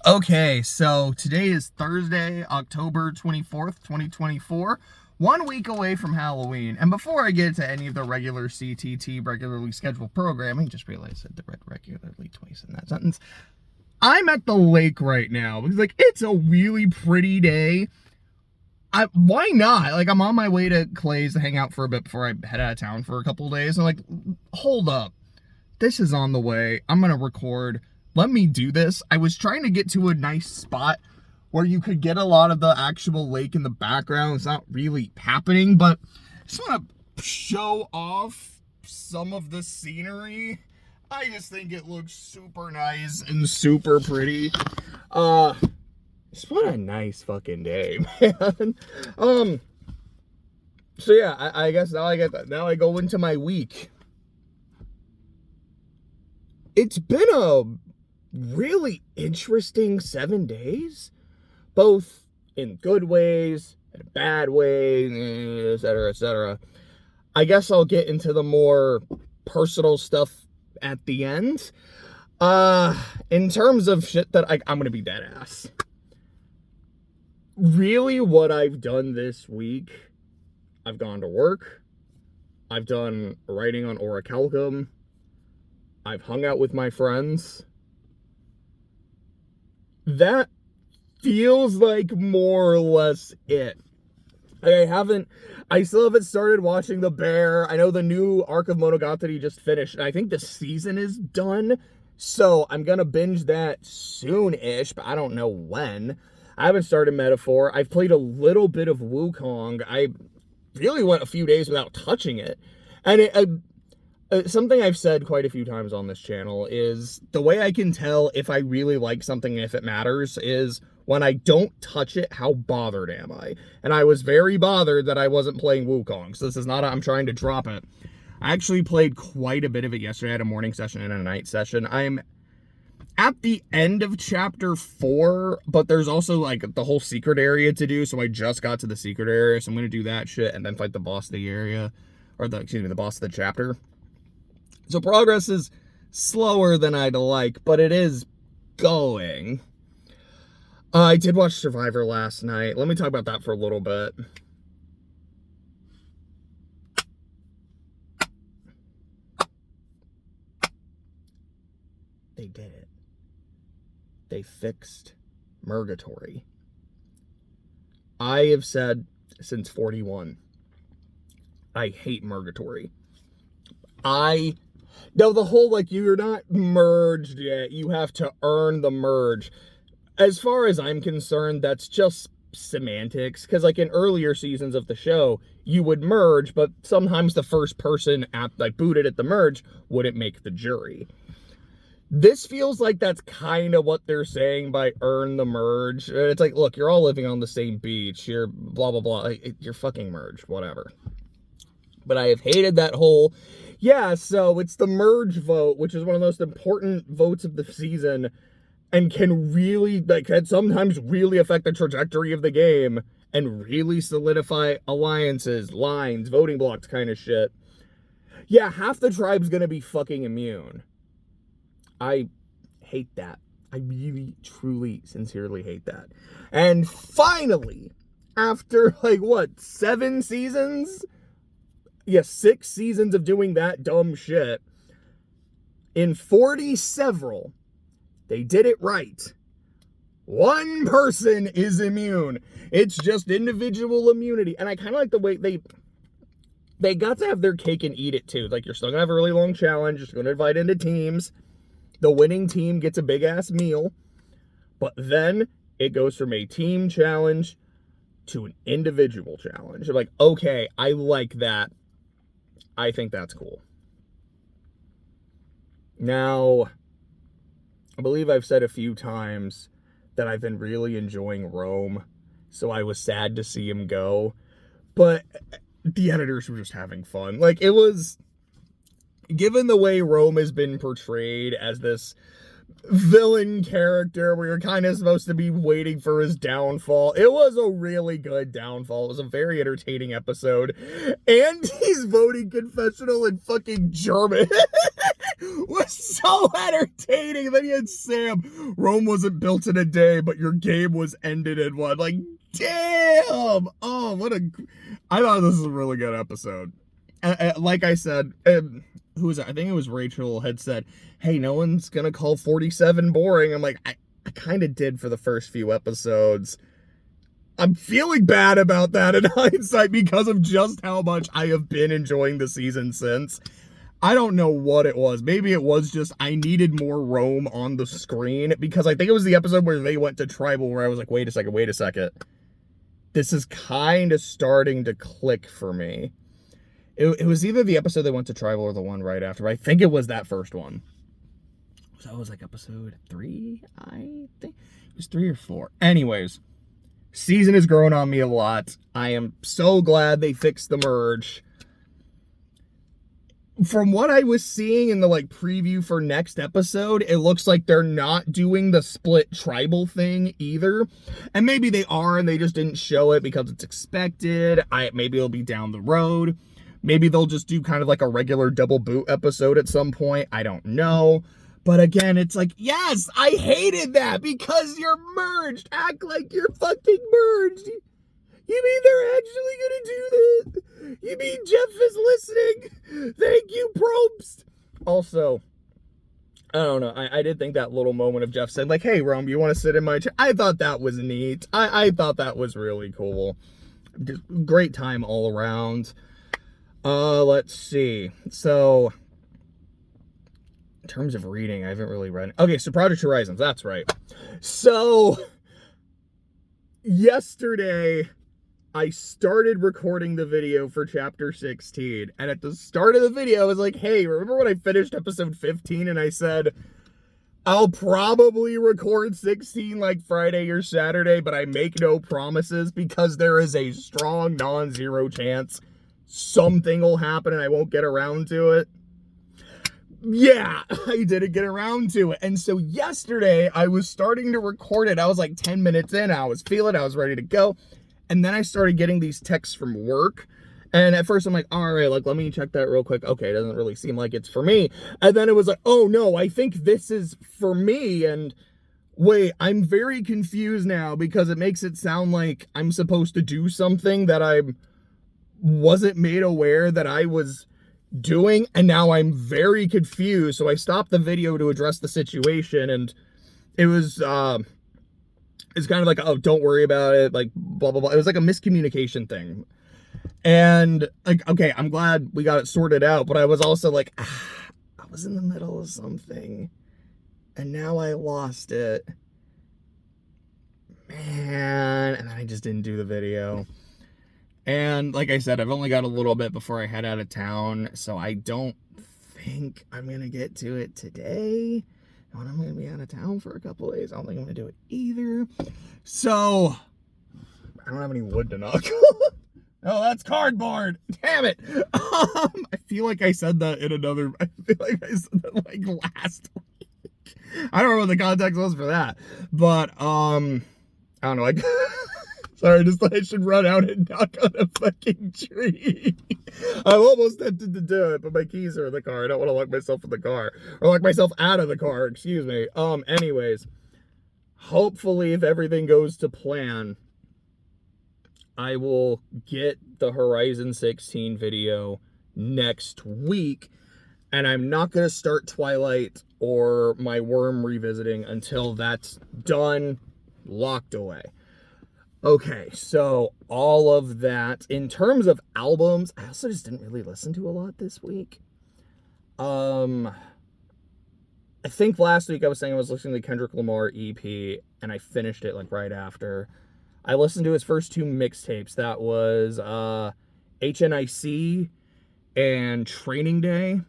Okay, so today is Thursday, October 24th, 2024. 1 week away from Halloween. And before I get to any of the regular CTT, regularly scheduled programming, just realized I said the word regularly twice in that sentence. I'm at the lake right now because, it's a really pretty day. Why not? I'm on my way to Clay's to hang out for a bit before I head out of town for a couple of days. And, hold up. This is on the way. I'm going to record. Let me do this. I was trying to get to a nice spot where you could get a lot of the actual lake in the background. It's not really happening, but I just want to show off some of the scenery. I just think it looks super nice and super pretty. Just what a nice fucking day, man. So yeah, I guess now I get that. Now I go into my week. It's been a really interesting 7 days, both in good ways and bad ways, etc., etc. I guess I'll get into the more personal stuff at the end. In terms of shit that I'm gonna be dead ass. Really, what I've done this week, I've gone to work, I've done writing on orichalcum, I've hung out with my friends. That feels like more or less it. I still haven't started watching The Bear. I know the new arc of Monogatari just finished, and I think the season is done. So I'm gonna binge that soon-ish, but I don't know when. I haven't started Metaphor. I've played a little bit of Wukong. I really went a few days without touching it. And something I've said quite a few times on this channel is the way I can tell if I really like something and if it matters is when I don't touch it, how bothered am I? And I was very bothered that I wasn't playing Wukong. So this is not I'm trying to drop it. I actually played quite a bit of it yesterday. I had a morning session and a night session. I'm at the end of chapter 4, but there's also the whole secret area to do. So I just got to the secret area. So I'm going to do that shit and then fight the boss of the area, or the boss of the chapter. So progress is slower than I'd like, but it is going. I did watch Survivor last night. Let me talk about that for a little bit. They did it. They fixed Murgatory. I have said since 41, I hate Murgatory. No, the whole, you're not merged yet. You have to earn the merge. As far as I'm concerned, that's just semantics. Because, in earlier seasons of the show, you would merge, but sometimes the first person booted at the merge wouldn't make the jury. This feels like that's kind of what they're saying by earn the merge. It's look, you're all living on the same beach. You're blah, blah, blah. You're fucking merged, whatever. But I have hated that whole, so it's the merge vote, which is one of the most important votes of the season and can really, can sometimes really affect the trajectory of the game and really solidify alliances, lines, voting blocks kind of shit. Yeah, half the tribe's gonna be fucking immune. I hate that. I really, truly, sincerely hate that. And finally, after, 7 seasons? Yeah, 6 seasons of doing that dumb shit. In 40 several, they did it right. One person is immune. It's just individual immunity. And I kind of like the way they got to have their cake and eat it too. You're still going to have a really long challenge. You're going to divide into teams. The winning team gets a big-ass meal. But then it goes from a team challenge to an individual challenge. I'm okay, I like that. I think that's cool. Now, I believe I've said a few times that I've been really enjoying Rome, so I was sad to see him go. But the editors were just having fun. It was, given the way Rome has been portrayed as this villain character where you're kind of supposed to be waiting for his downfall. It was a really good downfall. It was a very entertaining episode. And he's voting confessional in fucking German. was so entertaining. Then you had Sam, Rome wasn't built in a day, but your game was ended in one. Like, damn! Oh, I thought this was a really good episode. Like I said, who was it? I think it was Rachel had said, hey, no one's gonna call 47 boring. I'm like, I kind of did for the first few episodes. I'm feeling bad about that in hindsight because of just how much I have been enjoying the season since. I don't know what it was. Maybe it was just I needed more Rome on the screen, because I think it was the episode where they went to tribal where I was like, wait a second. This is kind of starting to click for me. It was either the episode they went to tribal or the one right after, but I think it was that first one. So that was like episode 3, I think. It was 3 or 4. Anyways, season has grown on me a lot. I am so glad they fixed the merge. From what I was seeing in the preview for next episode, it looks like they're not doing the split tribal thing either. And maybe they are and they just didn't show it because it's expected. Maybe it'll be down the road. Maybe they'll just do kind of like a regular double boot episode at some point. I don't know. But again, it's like, yes, I hated that because you're merged. Act like you're fucking merged. You mean they're actually gonna do this? You mean Jeff is listening? Thank you, Probst. Also, I don't know. I did think that little moment of Jeff saying, like, hey, Rome, you want to sit in my chair? I thought that was neat. I thought that was really cool. Just great time all around. Let's see. So, in terms of reading, I haven't really read. Okay, so Project Horizons, that's right. So, yesterday, I started recording the video for chapter 16, and at the start of the video, I was like, hey, remember when I finished episode 15 and I said, I'll probably record 16 like Friday or Saturday, but I make no promises because there is a strong non-zero chance something will happen and I won't get around to it? Yeah, I didn't get around to it. And so yesterday, I was starting to record it. I was like 10 minutes in, I was feeling it, I was ready to go. And then I started getting these texts from work. And at first I'm like, all right, let me check that real quick. Okay, it doesn't really seem like it's for me. And then it was like, oh no, I think this is for me. And wait, I'm very confused now because it makes it sound like I'm supposed to do something that I wasn't made aware that I was doing. And now I'm very confused. So I stopped the video to address the situation. And it was, it's kind of like, oh, don't worry about it, like, blah, blah, blah. It was like a miscommunication thing. And, like, okay, I'm glad we got it sorted out, but I was also like, I was in the middle of something, and now I lost it. Man, and then I just didn't do the video. And, like I said, I've only got a little bit before I head out of town, so I don't think I'm going to get to it today. When I'm going to be out of town for a couple days, I don't think I'm going to do it either. So, I don't have any wood to knock. Oh, that's cardboard. Damn it. I feel like I said that in another, I feel like I said that like last week. I don't know what the context was for that. But, I don't know. Sorry, I just thought I should run out and knock on a fucking tree. I'm almost tempted to do it, but my keys are in the car. I don't want to lock myself in the car. Or lock myself out of the car, excuse me. Anyways. Hopefully, if everything goes to plan, I will get the Horizon 16 video next week. And I'm not going to start Twilight or my Worm revisiting until that's done, locked away. Okay, so all of that. In terms of albums, I also just didn't really listen to a lot this week. I think last week I was saying I was listening to Kendrick Lamar EP, and I finished it like right after. I listened to his first 2 mixtapes. That was HNIC and Training Day.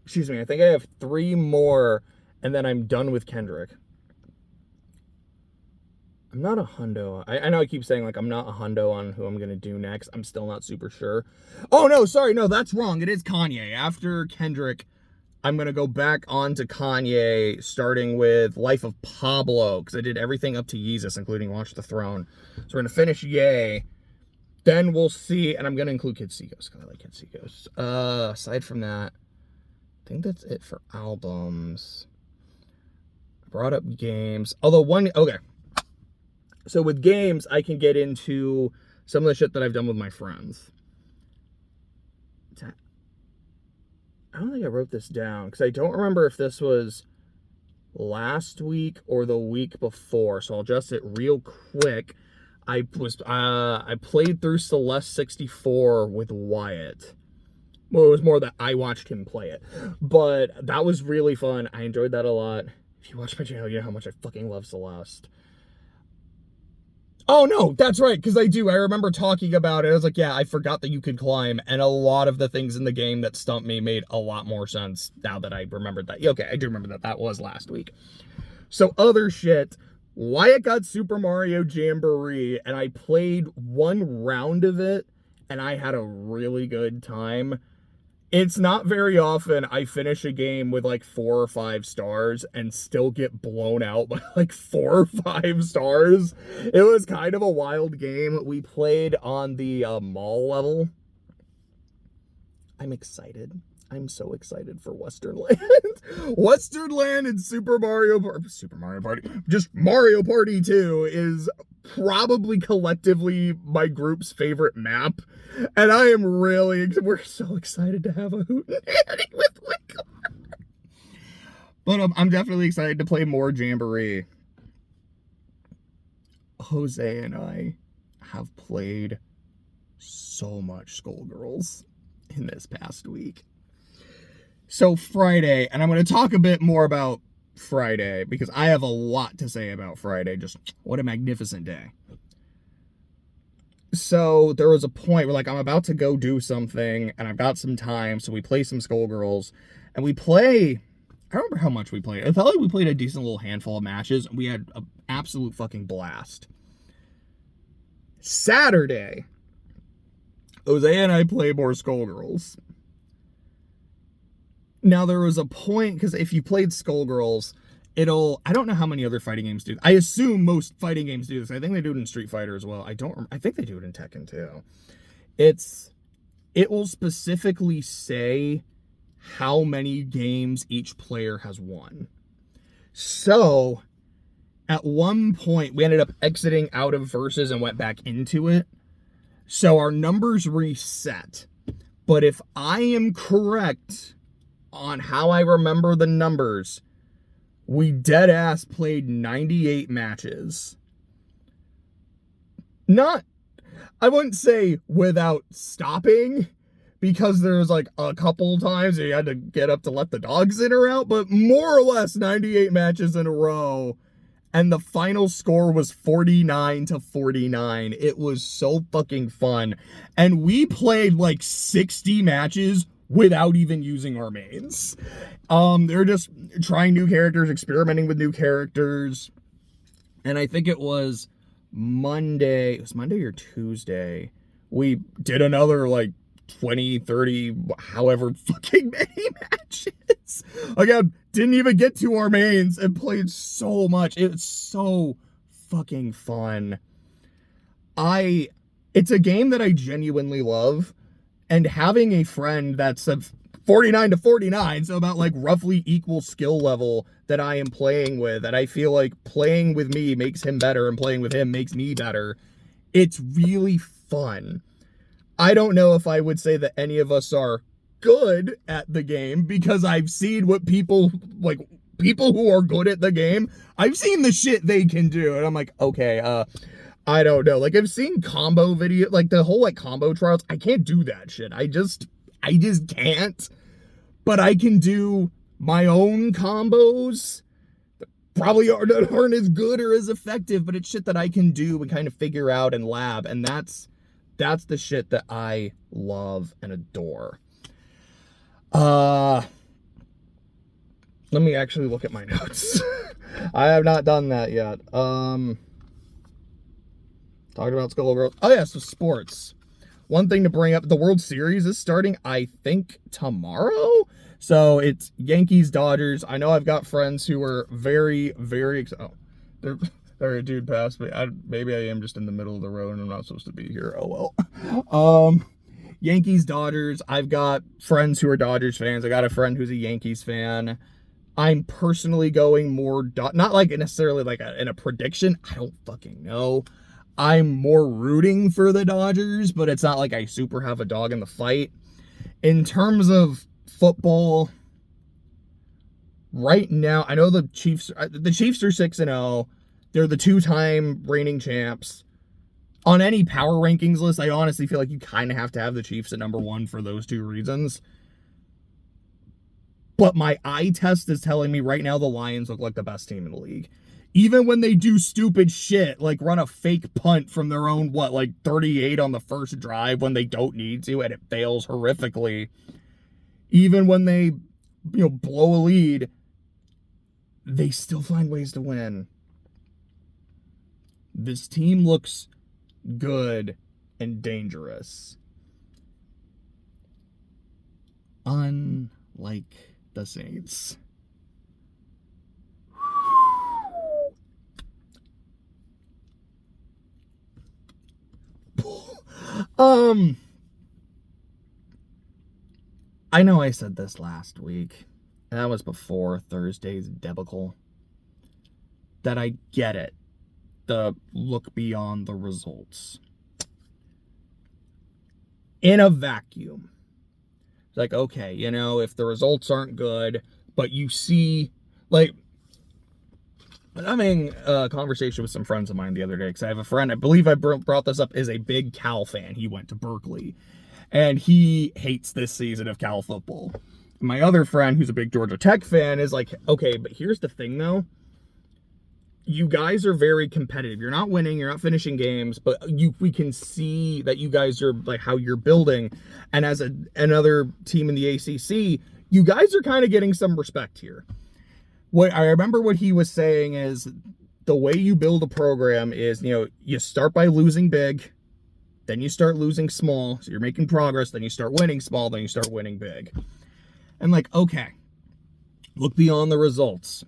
Excuse me, I think I have 3 more, and then I'm done with Kendrick. I'm not a hundo. I know I keep saying, like, I'm not a hundo on who I'm going to do next. I'm still not super sure. Oh, no, sorry. No, that's wrong. It is Kanye. After Kendrick, I'm going to go back on to Kanye, starting with Life of Pablo, because I did everything up to Yeezus, including Watch the Throne. So we're going to finish Ye. Then we'll see, and I'm going to include Kid Seagulls, because I like Kid Seagulls. Aside from that, I think that's it for albums. I brought up games. Although okay. So with games, I can get into some of the shit that I've done with my friends. I don't think I wrote this down because I don't remember if this was last week or the week before. So I'll adjust it real quick. I played through Celeste 64 with Wyatt. Well, it was more that I watched him play it. But that was really fun. I enjoyed that a lot. If you watch my channel, you know how much I fucking love Celeste. Oh, no, that's right, because I do. I remember talking about it. I was like, yeah, I forgot that you could climb, and a lot of the things in the game that stumped me made a lot more sense now that I remembered that. Okay, I do remember that. That was last week. So, other shit. Wyatt got Super Mario Jamboree, and I played one round of it, and I had a really good time. It's not very often I finish a game with like 4 or 5 stars and still get blown out by like 4 or 5 stars. It was kind of a wild game. We played on the mall level. I'm excited. I'm so excited for Western Land. Western Land and Super Mario Party, just Mario Party 2 is probably collectively my group's favorite map. And I am we're so excited to have a hootenanny with Wickle. But I'm definitely excited to play more Jamboree. Jose and I have played so much Skullgirls in this past week. So Friday, and I'm going to talk a bit more about Friday because I have a lot to say about Friday. Just what a magnificent day. So there was a point where like I'm about to go do something and I've got some time. So we play some Skullgirls and we play, I don't remember how much we played. I felt like we played a decent little handful of matches and we had an absolute fucking blast. Saturday, Jose and I played more Skullgirls. Now, there was a point, because if you played Skullgirls, I don't know how many other fighting games do. I assume most fighting games do this. I think they do it in Street Fighter as well. I think they do it in Tekken too. It will specifically say how many games each player has won. So, at one point, we ended up exiting out of Versus and went back into it. So, our numbers reset. But if I am correct on how I remember the numbers, we dead ass played 98 matches. I wouldn't say without stopping, because there's like a couple times you had to get up to let the dogs in or out, but more or less 98 matches in a row. And the final score was 49-49. It was so fucking fun. And we played like 60 matches without even using our mains. They're just trying new characters, experimenting with new characters. And I think it was Monday or Tuesday, we did another like 20, 30, however fucking many matches. Again, didn't even get to our mains and played so much. It's so fucking fun. It's a game that I genuinely love. And having a friend that's of 49-49, so about like roughly equal skill level that I am playing with, and I feel like playing with me makes him better and playing with him makes me better. It's really fun. I don't know if I would say that any of us are good at the game because I've seen what people who are good at the game, I've seen the shit they can do. And I'm like, okay, I don't know. Like, I've seen combo video, like the whole like combo trials. I can't do that shit. I just can't. But I can do my own combos. Probably aren't as good or as effective, but it's shit that I can do and kind of figure out and lab. And that's the shit that I love and adore. Let me actually look at my notes. I have not done that yet. Talked about Skullgirls. Oh yeah, so sports. One thing to bring up, the World Series is starting, I think, tomorrow? So it's Yankees, Dodgers. I know I've got friends who are very, very excited. Oh, there a dude passed me. Maybe I am just in the middle of the road and I'm not supposed to be here. Oh well. Yankees, Dodgers. I've got friends who are Dodgers fans. I got a friend who's a Yankees fan. I'm personally going more, not like necessarily like in a prediction. I don't fucking know. I'm more rooting for the Dodgers, but it's not like I super have a dog in the fight. In terms of football, right now, I know the Chiefs are 6-0. They're the 2-time reigning champs. On any power rankings list, I honestly feel like you kind of have to have the Chiefs at number 1 for those 2 reasons. But my eye test is telling me right now the Lions look like the best team in the league. Even when they do stupid shit, like run a fake punt from their own, 38 on the first drive when they don't need to, and it fails horrifically. Even when they, blow a lead, they still find ways to win. This team looks good and dangerous. Unlike the Saints. I know I said this last week, and that was before Thursday's debacle, that I get it. The look beyond the results. In a vacuum. It's like, okay, if the results aren't good, but you see, I'm having a conversation with some friends of mine the other day, because I have a friend, I believe I brought this up, is a big Cal fan. He went to Berkeley, and he hates this season of Cal football. My other friend, who's a big Georgia Tech fan, is like, okay, but here's the thing, though. You guys are very competitive. You're not winning, you're not finishing games, but we can see that you guys are like how you're building. And as another team in the ACC, you guys are kind of getting some respect here. What I remember what he was saying is the way you build a program is, you start by losing big, then you start losing small. So you're making progress, then you start winning small, then you start winning big. And okay, look beyond the results.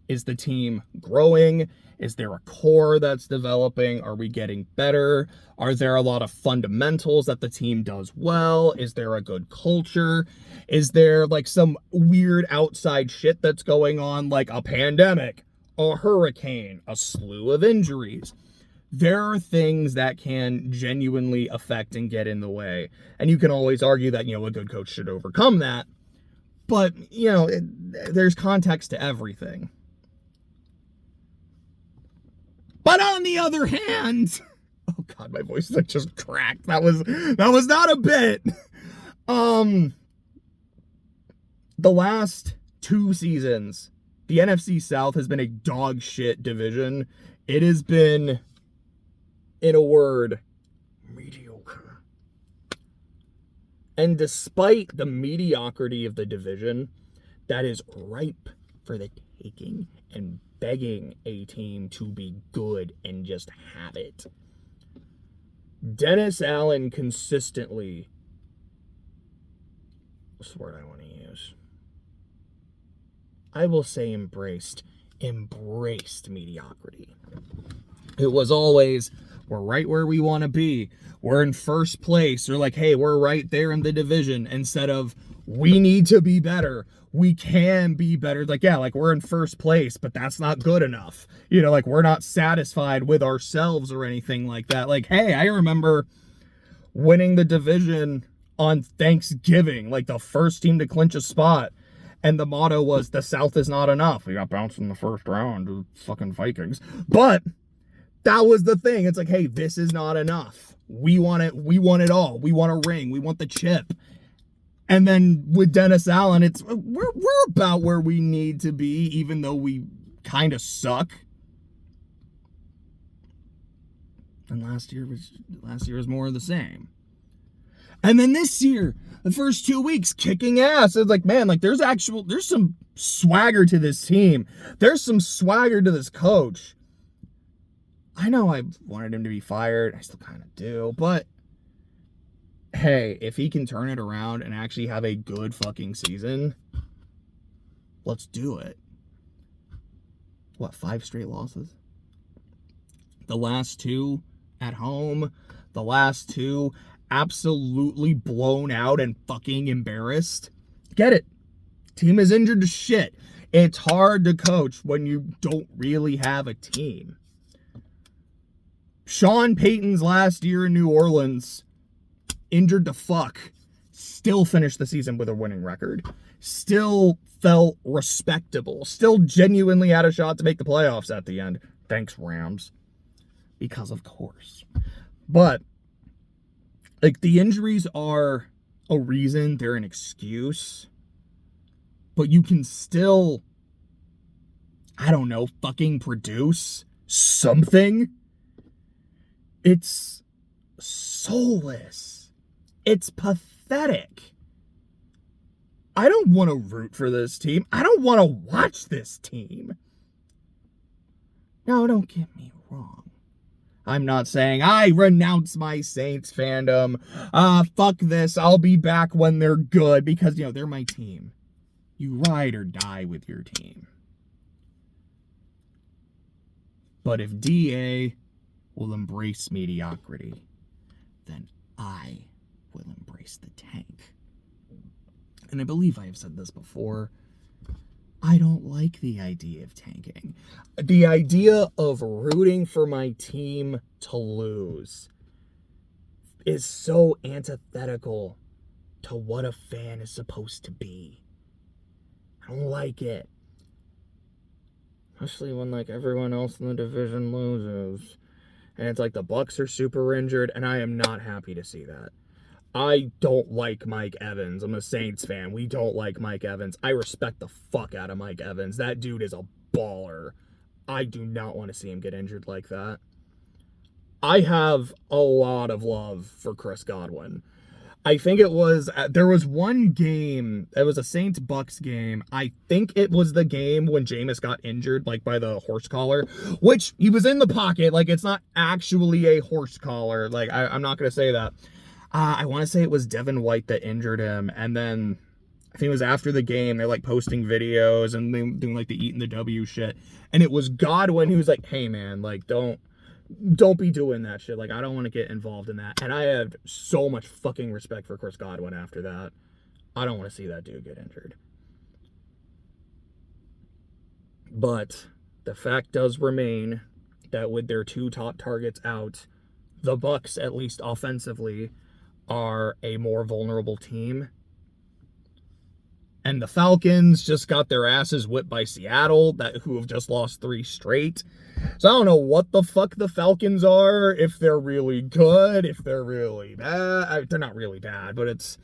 Is the team growing? Is there a core that's developing? Are we getting better? Are there a lot of fundamentals that the team does well? Is there a good culture? Is there some weird outside shit that's going on, like a pandemic, a hurricane, a slew of injuries? There are things that can genuinely affect and get in the way. And you can always argue that, a good coach should overcome that. But, there's context to everything. But on the other hand, oh God, my voice is just cracked. That was not a bit. The last 2 seasons, the NFC South has been a dog shit division. It has been, in a word, mediocre. And despite the mediocrity of the division, that is ripe for the taking and begging a team to be good and just have it. Dennis Allen consistently, what's the word I want to use? I will say embraced mediocrity. It was always, we're right where we want to be. We're in first place. Or hey, we're right there in the division, instead of, we need to be better. We can be better. We're in first place, but that's not good enough. We're not satisfied with ourselves or anything like that. Hey, I remember winning the division on Thanksgiving, the first team to clinch a spot. And the motto was, the South is not enough. We got bounced in the first round to fucking Vikings. But that was the thing. It's hey, this is not enough. We want it. We want it all. We want a ring. We want the chip. And then with Dennis Allen, we're about where we need to be, even though we kind of suck. And last year was more of the same. And then this year, the first 2 weeks, kicking ass. It's man, there's some swagger to this team. There's some swagger to this coach. I know I wanted him to be fired. I still kind of do, but hey, if he can turn it around and actually have a good fucking season, let's do it. 5 straight losses? The last 2 at home, the last 2 absolutely blown out and fucking embarrassed. Get it. Team is injured to shit. It's hard to coach when you don't really have a team. Sean Payton's last year in New Orleans, injured to fuck, still finished the season with a winning record. Still felt respectable. Still genuinely had a shot to make the playoffs at the end. Thanks, Rams. Because of course. But, like, the injuries are a reason, they're an excuse. But you can still, I don't know, fucking produce something. It's soulless. It's pathetic. I don't want to root for this team. I don't want to watch this team. No, don't get me wrong. I'm not saying I renounce my Saints fandom. Fuck this. I'll be back when they're good because, you know, they're my team. You ride or die with your team. But if DA will embrace mediocrity, then I will embrace the tank. And I believe I have said this before. I don't like the idea of tanking. The idea of rooting for my team to lose is so antithetical to what a fan is supposed to be. I don't like it. Especially when, like, everyone else in the division loses. And it's like the Bucs are super injured, and I am not happy to see that. I don't like Mike Evans. I'm a Saints fan. We don't like Mike Evans. I respect the fuck out of Mike Evans. That dude is a baller. I do not want to see him get injured like that. I have a lot of love for Chris Godwin. I think there was one game, it was a Saints-Bucs game. I think it was the game when Jameis got injured, like, by the horse collar, which he was in the pocket. Like, it's not actually a horse collar. Like, I'm not going to say that. I want to say it was Devin White that injured him, and then I think it was after the game, they're, like, posting videos and they doing, like, the eating the W shit, and it was Godwin who was like, hey, man, like, don't be doing that shit. Like, I don't want to get involved in that. And I have so much fucking respect for Chris Godwin after that. I don't want to see that dude get injured. But the fact does remain that with their two top targets out, the Bucs, at least offensively, are a more vulnerable team. And the Falcons just got their asses whipped by Seattle, who have just lost 3 straight. So I don't know what the fuck the Falcons are, if they're really good, if they're really bad. They're not really bad, but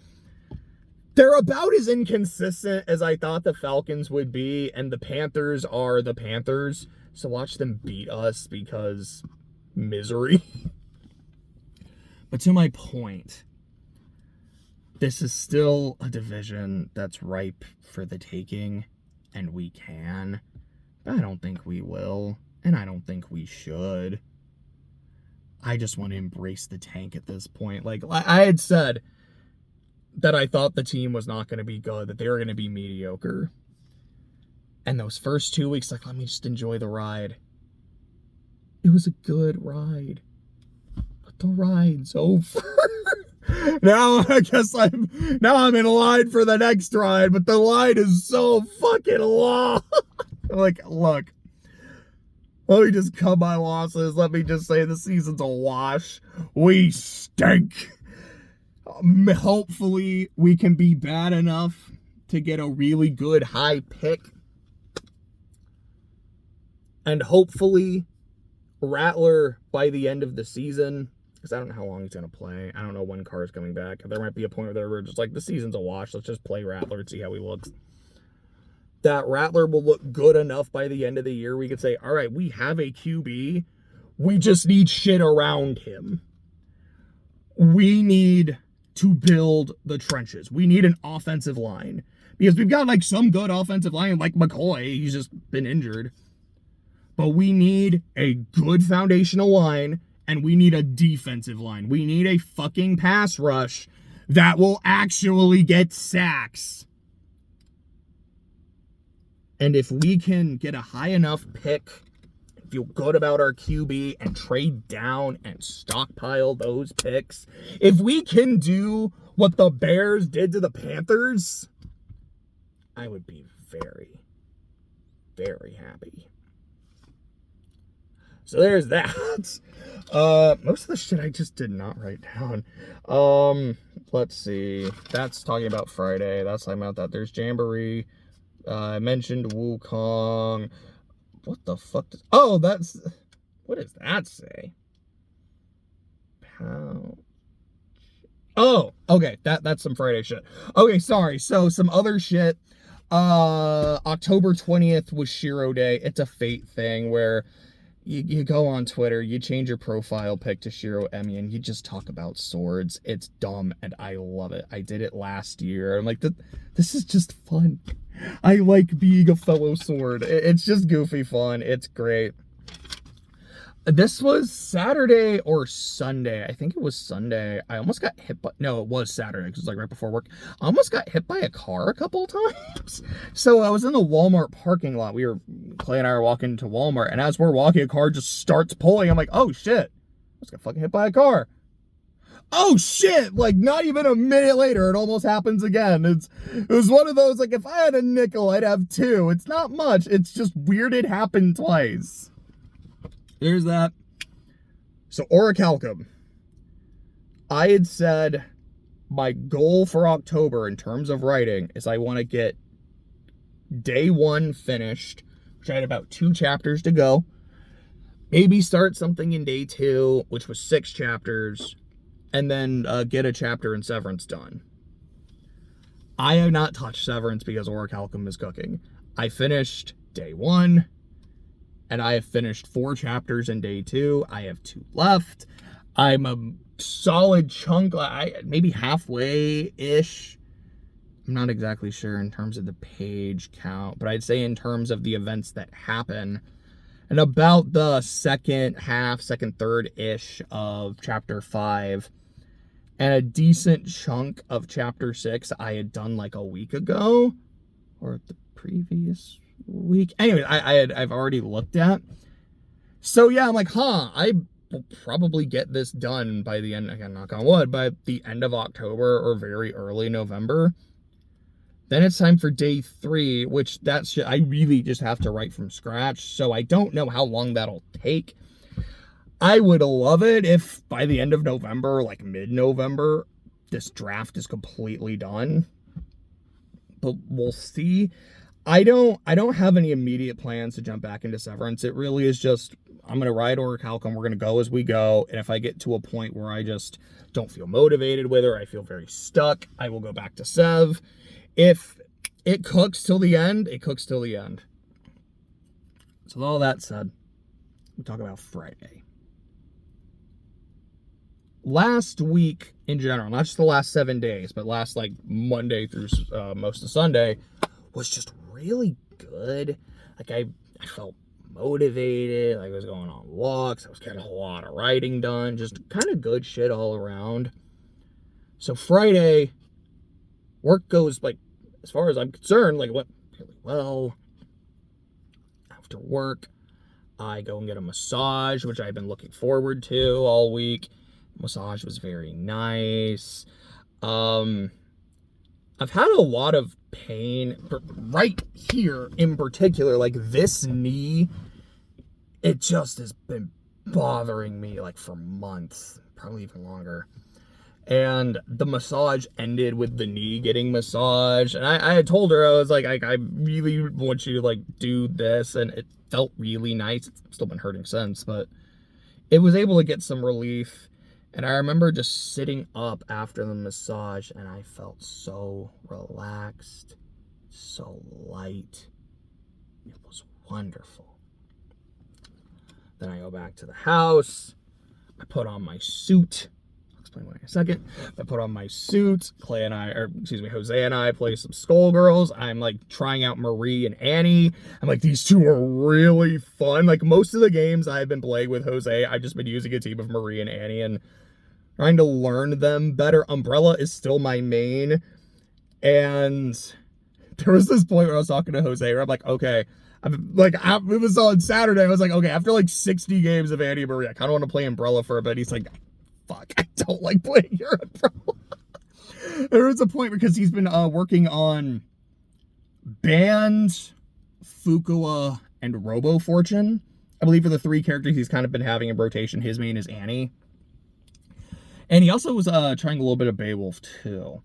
they're about as inconsistent as I thought the Falcons would be, and the Panthers are the Panthers. So watch them beat us because misery. But to my point, this is still a division that's ripe for the taking, and we can. But I don't think we will, and I don't think we should. I just want to embrace the tank at this point. Like, I had said that I thought the team was not going to be good, that they were going to be mediocre. And those first 2 weeks, like, let me just enjoy the ride. It was a good ride. But the ride's over. Now I guess I'm in line for the next ride, but the line is so fucking long. Like, look, let me just cut my losses. Let me just say the season's a wash. We stink. Hopefully we can be bad enough to get a really good high pick. And hopefully Rattler by the end of the season, because I don't know how long he's going to play. I don't know when Carr's coming back. There might be a point where we're just like, the season's a wash. Let's just play Rattler and see how he looks. That Rattler will look good enough by the end of the year. We could say, all right, we have a QB. We just need shit around him. We need to build the trenches. We need an offensive line. Because we've got, like, some good offensive line, like McCoy. He's just been injured. But we need a good foundational line. And we need a defensive line. We need a fucking pass rush that will actually get sacks. And if we can get a high enough pick, if feel good about our QB and trade down and stockpile those picks. If we can do what the Bears did to the Panthers, I would be very, very happy. So there's that. Most of the shit I just did not write down. Let's see. That's talking about Friday. That's talking about that. There's Jamboree. I mentioned Wukong. What the fuck? What does that say? Oh, okay. That's some Friday shit. Okay, sorry. So some other shit. October 20th was Shiro Day. It's a fate thing where you go on Twitter, you change your profile pic to Shiro Emi, and you just talk about swords. It's dumb, and I love it. I did it last year. I'm like, this is just fun. I like being a fellow sword. It's just goofy fun. It's great. This was Saturday or Sunday. I think it was Sunday. I almost got hit by... No, it was Saturday because it was like right before work. I almost got hit by a car a couple of times. So I was in the Walmart parking lot. Clay and I were walking into Walmart, and as we're walking, a car just starts pulling. I'm like, oh shit. I just got fucking hit by a car. Oh shit! Like, not even a minute later, it almost happens again. It was one of those, like, if I had a nickel, I'd have two. It's not much. It's just weird it happened twice. There's that. So, Orichalcum. I had said my goal for October in terms of writing is I want to get day 1 finished, which I had about 2 chapters to go. Maybe start something in day 2, which was 6 chapters, and then get a chapter in Severance done. I have not touched Severance because Orichalcum is cooking. I finished day 1. And I have finished 4 chapters in day 2. I have 2 left. I'm a solid chunk, maybe halfway-ish. I'm not exactly sure in terms of the page count, but I'd say in terms of the events that happen. And about the second third-ish of chapter 5. And a decent chunk of chapter 6 I had done like a week ago. Or the previous week. Anyway, I've already looked at. So yeah, I'm like, I will probably get this done by the end, again, knock on wood, by the end of October or very early November. Then it's time for day 3, which I really just have to write from scratch, so I don't know how long that'll take. I would love it if by the end of November, like mid-November, this draft is completely done. But we'll see. I don't have any immediate plans to jump back into Severance. It really is just, I'm going to ride Orichalcum. We're going to go as we go. And if I get to a point where I just don't feel motivated with her, I feel very stuck, I will go back to Sev. If it cooks till the end, it cooks till the end. So with all that said, we talk about Friday. Last week in general, not just the last 7 days, but last like Monday through most of Sunday, was just really good. Like I felt motivated. Like I was going on walks. I was getting a lot of writing done. Just kind of good shit all around. So Friday, work goes, like, as far as I'm concerned, like, went really well. After work, I go and get a massage, which I've been looking forward to all week. Massage was very nice. I've had a lot of pain, but right here in particular, like this knee, it just has been bothering me like for months, probably even longer. And the massage ended with the knee getting massaged. And I had told her, I was like, I really want you to like do this. And it felt really nice. It's still been hurting since, but it was able to get some relief. And I remember just sitting up after the massage, and I felt so relaxed, so light. It was wonderful. Then I go back to the house. I put on my suit. I'll explain why in a second. I put on my suit. Jose and I play some Skullgirls. I'm like trying out Marie and Annie. I'm like, these two are really fun. Like most of the games I've been playing with Jose, I've just been using a team of Marie and Annie and trying to learn them better. Umbrella is still my main. And there was this point where I was talking to Jose where I'm like, okay, It was on Saturday. I was like, okay, after like 60 games of Annie Marie, I kind of want to play Umbrella for a bit. He's like, fuck, I don't like playing your Umbrella. There was a point because he's been working on Band, Fukua, and Robo Fortune. I believe are the three characters he's kind of been having in rotation. His main is Annie. And he also was trying a little bit of Beowulf too.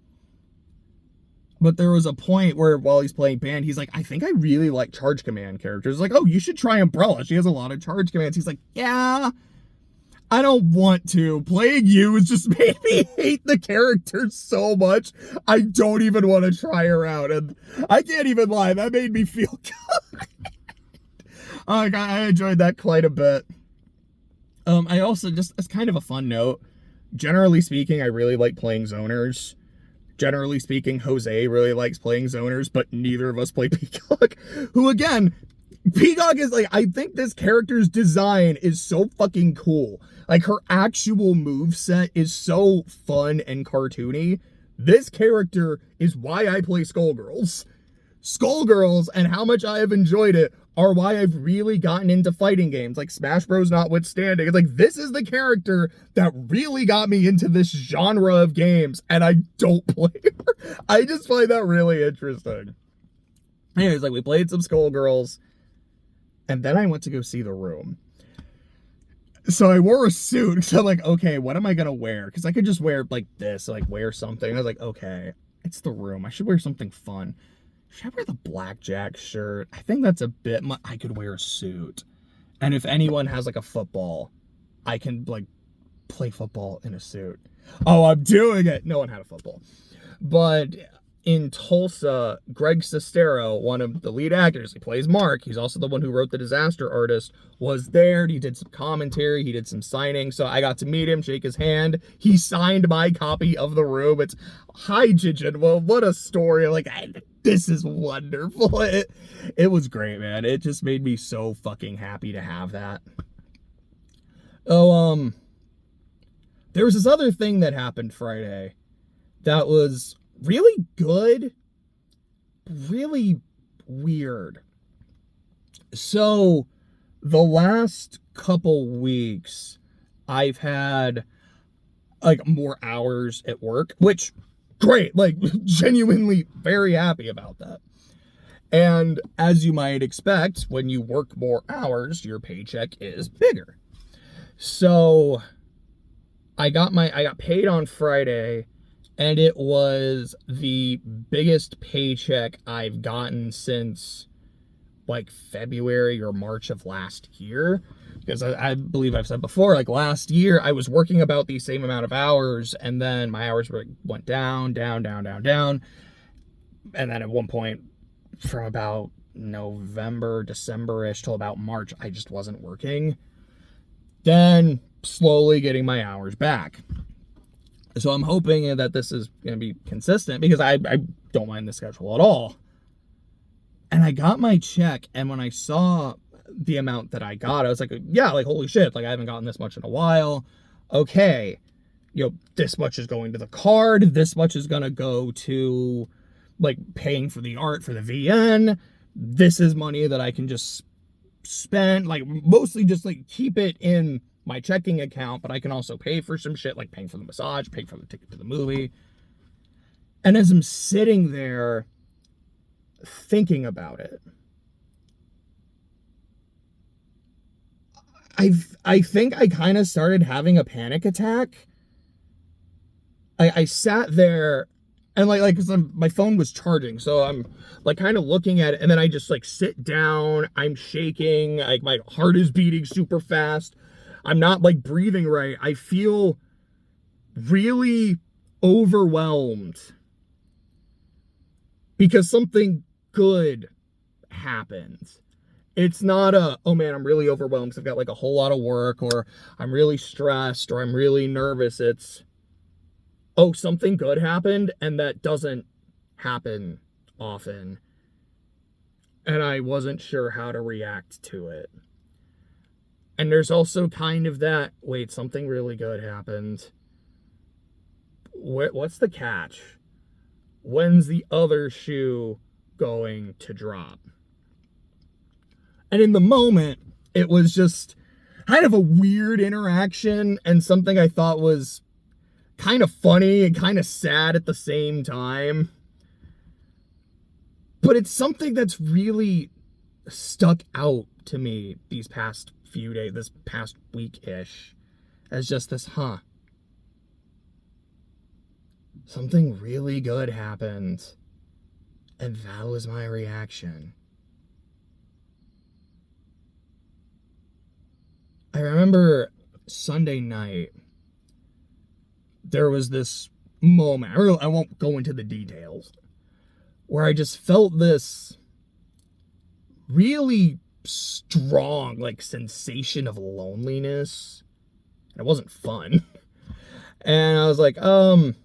But there was a point where while he's playing Band, he's like, I think I really like Charge Command characters. Like, oh, you should try Umbrella. She has a lot of Charge Commands. He's like, yeah, I don't want to. Playing you has just made me hate the characters so much. I don't even want to try her out. And I can't even lie. That made me feel good. I enjoyed that quite a bit. I also, just as kind of a fun note, generally speaking, I really like playing zoners. Generally speaking, Jose really likes playing zoners, but neither of us play Peacock. Who, again, Peacock is like, I think this character's design is so fucking cool. Like, her actual moveset is so fun and cartoony. This character is why I play Skullgirls. Skullgirls and how much I have enjoyed it are why I've really gotten into fighting games, like Smash Bros. Notwithstanding. It's like, this is the character that really got me into this genre of games, and I don't play her. I just find that really interesting. Anyways, like, we played some Skullgirls, and then I went to go see The Room. So I wore a suit, because I'm like, okay, what am I going to wear? Because I could just wear, like, this, like, wear something. I was like, okay, it's The Room. I should wear something fun. Should I wear the blackjack shirt? I think that's a bit much. I could wear a suit. And if anyone has like a football, I can like play football in a suit. Oh, I'm doing it. No one had a football. But in Tulsa, Greg Sestero, one of the lead actors, he plays Mark. He's also the one who wrote The Disaster Artist, was there. He did some commentary. He did some signing. So I got to meet him, shake his hand. He signed my copy of The Room. It's, hi, JJNW'. What a story. Like, this is wonderful. It was great, man. It just made me so fucking happy to have that. Oh, there was this other thing that happened Friday that was really good, really weird. So the last couple weeks, I've had like more hours at work, which great, like genuinely very happy about that. And as you might expect, when you work more hours, your paycheck is bigger. So I got paid on Friday, and it was the biggest paycheck I've gotten since like February or March of last year. Because I believe I've said before, like last year, I was working about the same amount of hours, and then my hours went down. And then at one point, from about November, December-ish till about March, I just wasn't working. Then slowly getting my hours back. So I'm hoping that this is going to be consistent, because I don't mind the schedule at all. And I got my check, and when I saw the amount that I got, I was like, yeah, like, holy shit, like, I haven't gotten this much in a while. Okay, you know, this much is going to the card, this much is gonna go to, like, paying for the art for the VN, this is money that I can just spend, like, mostly just, like, keep it in my checking account, but I can also pay for some shit, like paying for the massage, paying for the ticket to the movie. And as I'm sitting there thinking about it, I think I kind of started having a panic attack. I sat there and like cause my phone was charging, so I'm like kind of looking at it, and then I just like sit down, I'm shaking, like my heart is beating super fast. I'm not like breathing right. I feel really overwhelmed because something good happened. It's not oh man, I'm really overwhelmed because I've got like a whole lot of work, or I'm really stressed, or I'm really nervous. It's, oh, something good happened, and that doesn't happen often. And I wasn't sure how to react to it. And there's also kind of that, wait, something really good happened. What's the catch? When's the other shoe going to drop? And in the moment, it was just kind of a weird interaction and something I thought was kind of funny and kind of sad at the same time. But it's something that's really stuck out to me these past few days, this past week-ish, as just this, something really good happened, and that was my reaction. I remember Sunday night, there was this moment, I won't go into the details, where I just felt this really strong, like, sensation of loneliness. And it wasn't fun. And I was like, I'm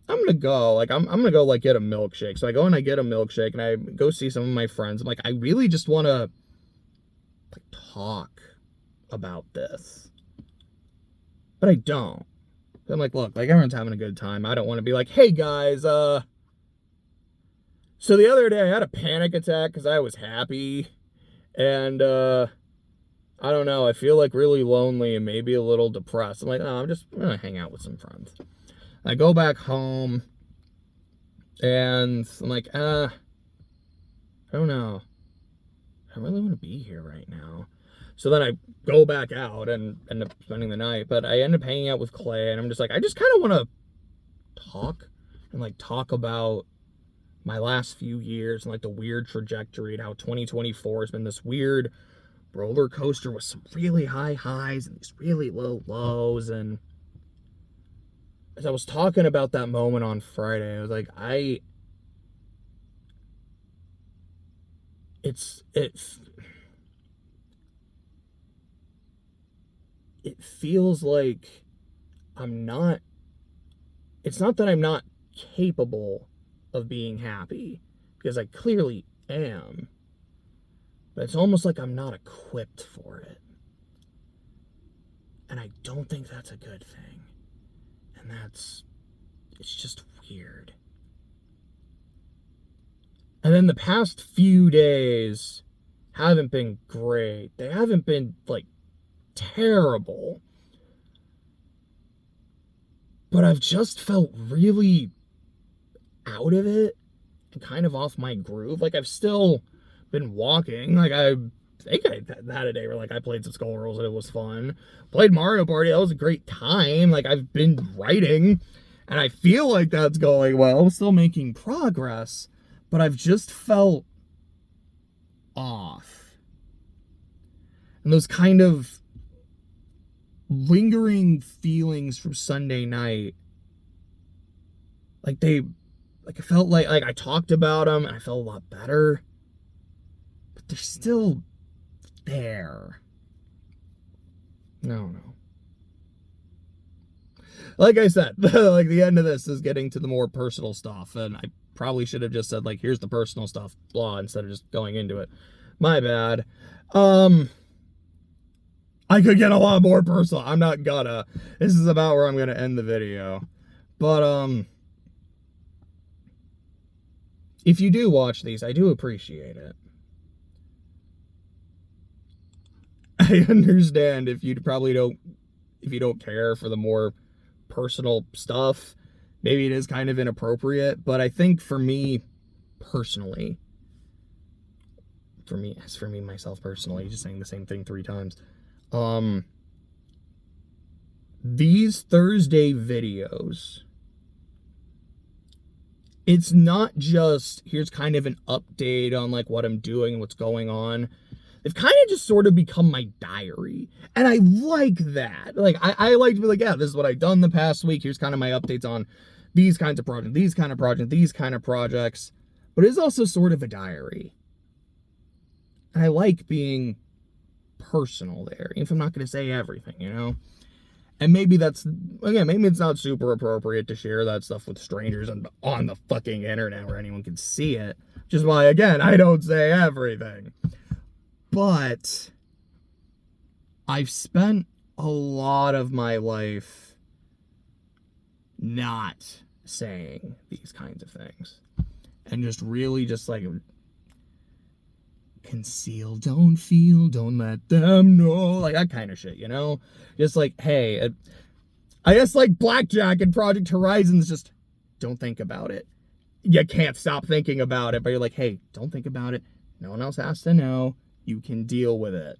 gonna go. Like, I'm gonna go, like, get a milkshake. So I go and I get a milkshake, and I go see some of my friends. I'm like, I really just want to, like, talk about this. But I don't. I'm like, look, like, everyone's having a good time. I don't want to be like, hey, guys, so the other day I had a panic attack because I was happy. And, I don't know, I feel like really lonely and maybe a little depressed. I'm like, no, I'm gonna hang out with some friends. I go back home, and I'm like, I don't know. I really want to be here right now. So then I go back out and end up spending the night, but I end up hanging out with Clay, and I'm just like, I just kind of want to talk, and, like, talk about my last few years and, like, the weird trajectory and how 2024 has been this weird roller coaster with some really high highs and these really low lows. And as I was talking about that moment on Friday, I was like, it feels like it's not that I'm not capable of being happy, because I clearly am, but it's almost like I'm not equipped for it. And I don't think that's a good thing. And it's just weird. And then the past few days haven't been great. They haven't been, like, terrible. But I've just felt really out of it and kind of off my groove. Like, I've still been walking. Like, I think I had a day where, like, I played some Skull Rolls and it was fun. Played Mario Party, that was a great time. Like, I've been writing, and I feel like that's going well. I'm still making progress, but I've just felt off. And those kind of lingering feelings from Sunday night, like, I felt like I talked about them and I felt a lot better, but they're still there. No. Like I said, like, the end of this is getting to the more personal stuff, and I probably should have just said, like, here's the personal stuff, blah, instead of just going into it. My bad. I could get a lot more personal. I'm not gonna. This is about where I'm gonna end the video. But, if you do watch these, I do appreciate it. I understand if you don't care for the more personal stuff. Maybe it is kind of inappropriate, but I think for me personally, myself personally, just saying the same thing 3 times, these Thursday videos, it's not just, here's kind of an update on, like, what I'm doing and what's going on. They've kind of just sort of become my diary. And I like that. Like, I like to be like, yeah, this is what I've done the past week. Here's kind of my updates on these kinds of projects, these kind of projects. But it's also sort of a diary. And I like being personal there, even if I'm not going to say everything, you know? And maybe maybe it's not super appropriate to share that stuff with strangers and on the fucking internet where anyone can see it. Which is why, again, I don't say everything. But I've spent a lot of my life not saying these kinds of things. And just really just, like, conceal, don't feel, don't let them know, like that kind of shit, you know? Just like, hey, I guess like Blackjack and Project Horizons, just don't think about it. You can't stop thinking about it, but you're like, hey, don't think about it. No one else has to know. You can deal with it.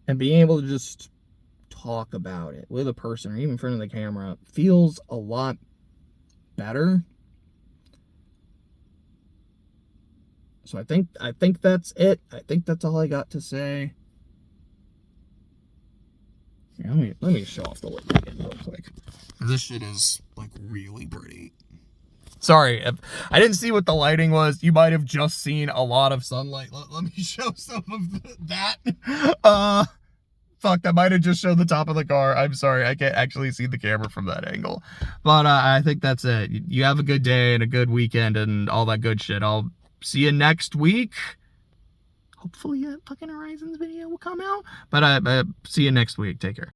And being able to just talk about it with a person or even in front of the camera feels a lot better. So I think that's it. I think that's all I got to say. Yeah, let me show off the lip again real quick. This shit is like really pretty. Sorry, if I didn't see what the lighting was. You might have just seen a lot of sunlight. Let me show some of that. Fuck, I might have just shown the top of the car. I'm sorry, I can't actually see the camera from that angle. But I think that's it. You have a good day and a good weekend and all that good shit. I'll see you next week. Hopefully a fucking Horizons video will come out. But see you next week. Take care.